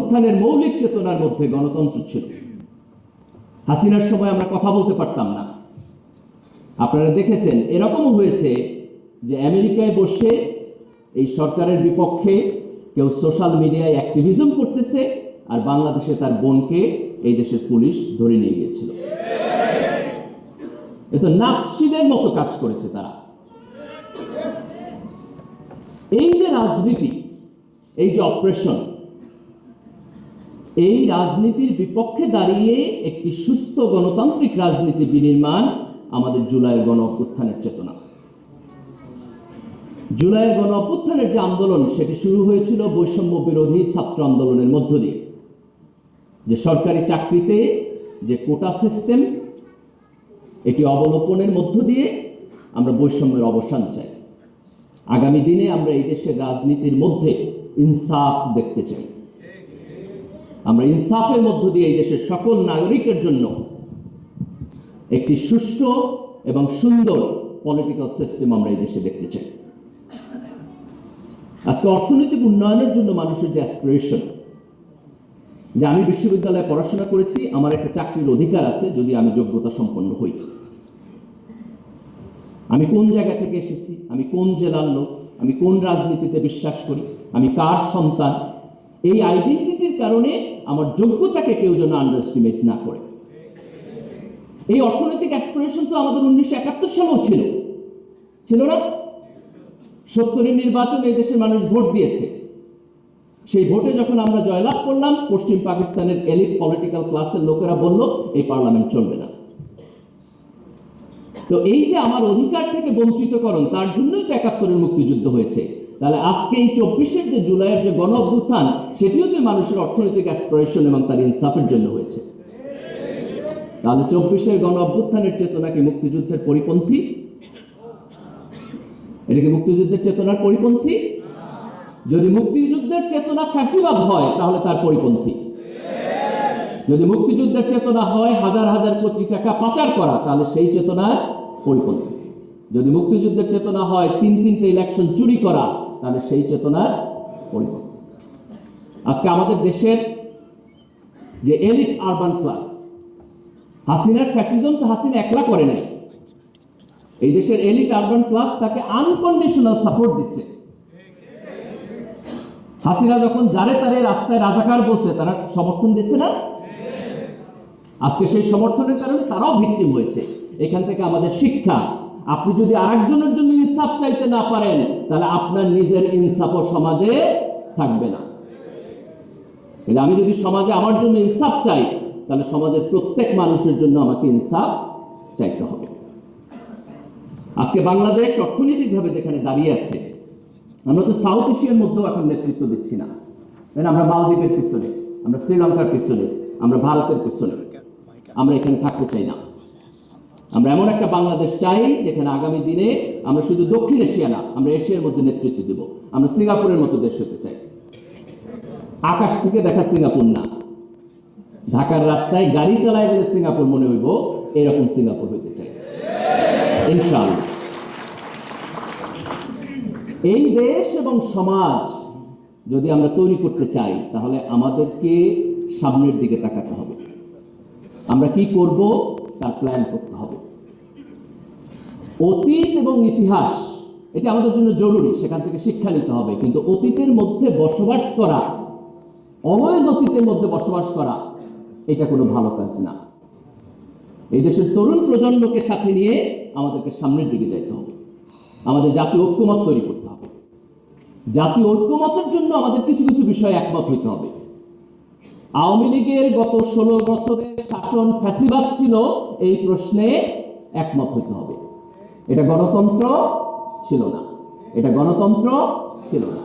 গণঅভ্যুত্থানের মৌলিক চেতনার মধ্যে গণতন্ত্র ছিল। হাসিনার সময় আমরা কথা বলতে পারতাম না। আপনারা দেখেছেন এরকমও হয়েছে যে আমেরিকায় বসে এই সরকারের বিপক্ষে কেউ সোশ্যাল মিডিয়ায় অ্যাক্টিভিজম করতেছে, আর বাংলাদেশে তার বোনকে এই দেশের পুলিশ ধরে নিয়ে গিয়েছিল। এ তো নাৎসিদের মতো কাজ করেছে তারা। এই যে রাজনীতি, এই যে অপারেশন, এই রাজনীতির বিপক্ষে দাঁড়িয়ে একটি সুস্থ গণতান্ত্রিক রাজনীতি বিনির্মাণ আমাদের জুলাইয়ের গণঅভ্যুত্থানের চেতনা। জুলাইয়ের গণঅভ্যুত্থানের যে আন্দোলন, সেটি শুরু হয়েছিল বৈষম্য বিরোধী ছাত্র আন্দোলনের মধ্য দিয়ে। যে সরকারি চাকরিতে যে কোটা সিস্টেম, এটি অবলোপনের মধ্য দিয়ে আমরা বৈষম্যের অবসান চাই। আগামী দিনে আমরা এই দেশের রাজনীতির মধ্যে ইনসাফ দেখতে চাই। আমরা ইনসাফের মধ্য দিয়ে এই দেশের সকল নাগরিকের জন্য একটি সুষ্ঠু এবং সুন্দর পলিটিক্যাল সিস্টেম আমরা এই দেশে দেখতে চাই। আজকে অর্থনৈতিক উন্নয়নের জন্য মানুষের যে অ্যাসপিরেশন, যে আমি বিশ্ববিদ্যালয়ে পড়াশোনা করেছি, আমার একটা চাকরির অধিকার আছে যদি আমি যোগ্যতা সম্পন্ন হই। আমি কোন জায়গা থেকে এসেছি, আমি কোন জেলার লোক, আমি কোন রাজনীতিতে বিশ্বাস করি, আমি কার সন্তান, এই আইডেন্টিটির কারণে আমার যোগ্যতাকে কেউ যেন আন্ডারএস্টিমেট না করে। এই অর্থনৈতিক অ্যাসপিরেশন তো আমাদের 1971 সালেও ছিল না? 70-এর নির্বাচনে এই দেশের মানুষ ভোট দিয়েছে। সেই ভোটে যখন আমরা জয়লাভ করলাম, পশ্চিম পাকিস্তানের এলিট পলিটিক্যাল ক্লাসের লোকেরা বলল এই পার্লামেন্ট চলবে না। তো এই যে আমার অধিকার থেকে বঞ্চিতকরণ, তার জন্যই তো 71-এর মুক্তিযুদ্ধ হয়েছে। তাহলে আজকে এই 24-এর যে জুলাইয়ের যে গণ অভ্যুত্থান, সেটিও তো মানুষের অর্থনৈতিক অ্যাসপিরেশন এবং তার ইনসাফের জন্য হয়েছে। তাহলে 24-এর গণ অভ্যুত্থানের চেতনা কি মুক্তিযুদ্ধের পরিপন্থী? এটা কি মুক্তিযুদ্ধের চেতনার পরিপন্থী? যদি মুক্তিযুদ্ধের চেতনা ফ্যাসিবাদ হয় তাহলে তার পরিপন্থী। যদি মুক্তিযুদ্ধের চেতনা হয় হাজার হাজার কোটি টাকা পাচার করা, তাহলে সেই চেতনার পরিপন্থী। যদি মুক্তিযুদ্ধের চেতনা হয় 3-3টে ইলেকশন চুরি করা, তাহলে সেই চেতনার পরিপন্থী। আজকে আমাদের দেশের যে এলিট আরবান ক্লাস, হাসিনার ফ্যাসিজম তো হাসিনা একলা করে নাই। এই দেশের এলিট আরবান ক্লাস তাকে আনকন্ডিশনাল সাপোর্ট দিচ্ছে। হাসিনা যখন যারে তারে রাস্তায় রাজাকার বলছে, তারা সমর্থন দিচ্ছে না? আজকে সেই সমর্থনের কারণে তারাও ভিকটিম হয়েছে। এখান থেকে আমাদের শিক্ষা, আপনি যদি আরেকজনের জন্য ইনসাফ চাইতে না পারেন, তাহলে আপনার নিজের ইনসাফও সমাজে থাকবে না। আমি যদি সমাজে আমার জন্য ইনসাফ চাই, তাহলে সমাজের প্রত্যেক মানুষের জন্য আমাকে ইনসাফ চাইতে হবে। আজকে বাংলাদেশ অর্থনৈতিকভাবে যেখানে দাঁড়িয়ে আছে, আমরা তো সাউথ এশিয়ার মধ্যেও এখন নেতৃত্ব দিচ্ছি না। আমরা মালদ্বীপের পিছনে, আমরা শ্রীলঙ্কার পিছনে, আমরা ভারতের পিছনে, আমরা এখানে থাকতে চাই না। আমরা এমন একটা বাংলাদেশ চাই যেখানে আগামী দিনে আমরা শুধু দক্ষিণ এশিয়া না, আমরা এশিয়ার মধ্যে নেতৃত্ব দেব। আমরা সিঙ্গাপুরের মতো দেশ হতে চাই। আকাশ থেকে দেখা সিঙ্গাপুর না, ঢাকার রাস্তায় গাড়ি চালায় গেলে সিঙ্গাপুর মনে হইব, এরকম সিঙ্গাপুর হইতে চাই ইনশাআল্লাহ। এই দেশ এবং সমাজ যদি আমরা তৈরি করতে চাই, তাহলে আমাদেরকে সামনের দিকে তাকাতে হবে। আমরা কি করব তার প্ল্যান করতে হবে। অতীত এবং ইতিহাস এটা আমাদের জন্য জরুরি, সেখান থেকে শিক্ষা নিতে হবে। কিন্তু অতীতের মধ্যে বসবাস করা, অলওয়েজ অতীতের মধ্যে বসবাস করা, এটা কোনো ভালো কাজ না। এই দেশের তরুণ প্রজন্মকে সাথে নিয়ে আমাদেরকে সামনের দিকে যাইতে হবে। আমাদের জাতীয় ঐক্যমত তৈরি করতে হবে। জাতীয় ঐক্যমতের জন্য আমাদের কিছু কিছু বিষয়ে একমত হইতে হবে। আওয়ামী লীগের গত 16 বছরের শাসন ফ্যাসিবাদ ছিল, এই প্রশ্নে একমত হইতে হবে। এটা গণতন্ত্র ছিল না, এটা গণতন্ত্র ছিল না।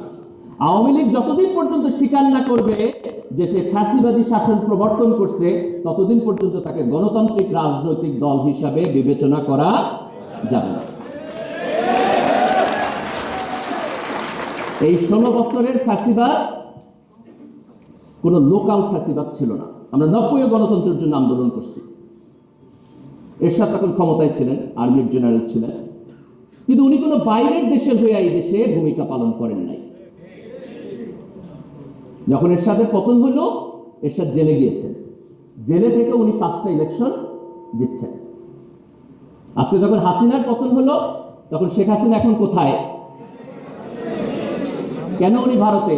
আওয়ামী লীগ যতদিন পর্যন্ত স্বীকার না করবে যে সে ফ্যাসিবাদী শাসন প্রবর্তন করছে, ততদিন পর্যন্ত তাকে গণতান্ত্রিক রাজনৈতিক দল হিসাবে বিবেচনা করা যাবে না। এই 16 বছরের ফ্যাসিবাদ কোন লোকাল ফ্যাসিবাদ ছিল না। আমরা 90 গণতন্ত্রের জন্য আন্দোলন করছি। এরশাদ তখন ক্ষমতায় ছিলেন, আর্মির জেনারেল ছিলেন, কিন্তু উনি কোনো বাইরের দেশের হয়ে এই দেশে ভূমিকা পালন করেন নাই। যখন এরশাদের পতন হলো, এরশাদ জেলে গিয়েছেন, জেলে থেকে উনি 5টা ইলেকশন জিতছেন। আজকে যখন হাসিনার পতন হলো, তখন শেখ হাসিনা এখন কোথায়? কেন উনি ভারতে?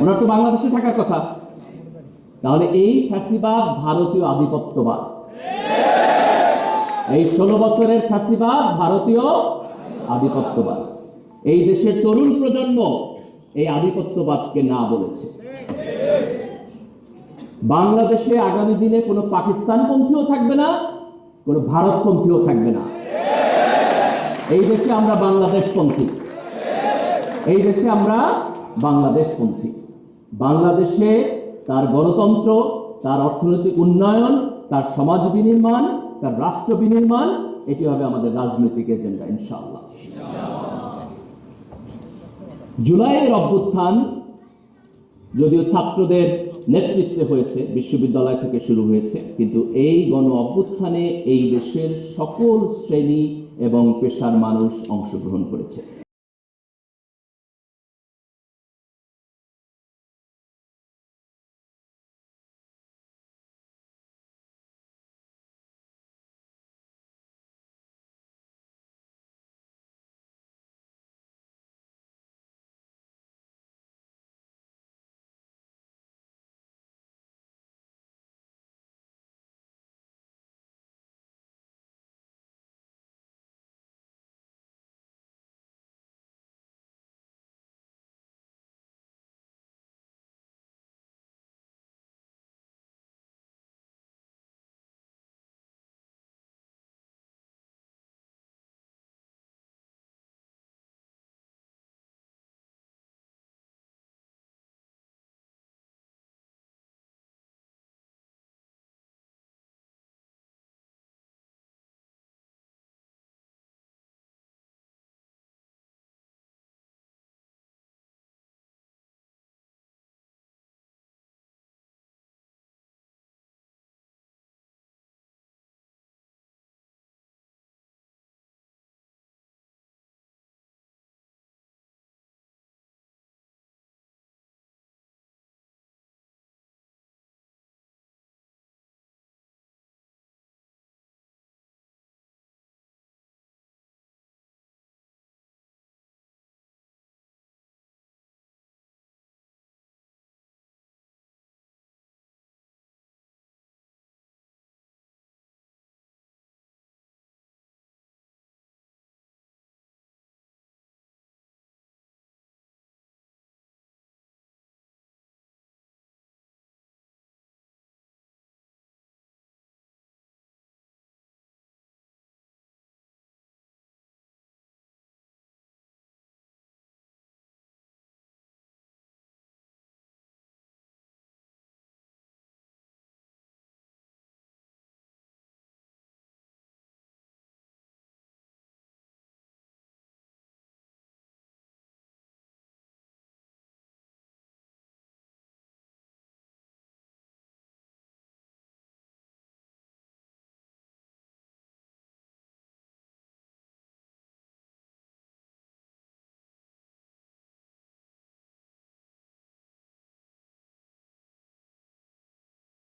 ওনার তো বাংলাদেশে থাকার কথা। তাহলে এই ফ্যাসিবাদ ভারতীয় আধিপত্যবাদ, এই 16 বছরের ফ্যাসিবাদ ভারতীয় আধিপত্যবাদ। এই দেশের তরুণ প্রজন্ম এই আধিপত্যবাদকে না বলেছে। বাংলাদেশে আগামী দিনে কোনো পাকিস্তানপন্থীও থাকবে না, কোনো ভারতপন্থীও থাকবে না। এই দেশে আমরা বাংলাদেশপন্থী, এই দেশে আমরা বাংলাদেশপন্থী। বাংলাদেশে তার গণতন্ত্র, তার অর্থনৈতিক উন্নয়ন, তার সমাজ বিনির্মাণ, তার রাষ্ট্র বিনির্মাণ, এটি হবে আমাদের রাজনৈতিক এজেন্ডা ইনশাআল্লাহ। জুলাইয়ের অভ্যুত্থান যদিও ছাত্রদের নেতৃত্বে হয়েছে, বিশ্ববিদ্যালয় থেকে শুরু হয়েছে, কিন্তু এই গণ অভ্যুত্থানে এই দেশের সকল শ্রেণী এবং পেশার মানুষ অংশগ্রহণ করেছে।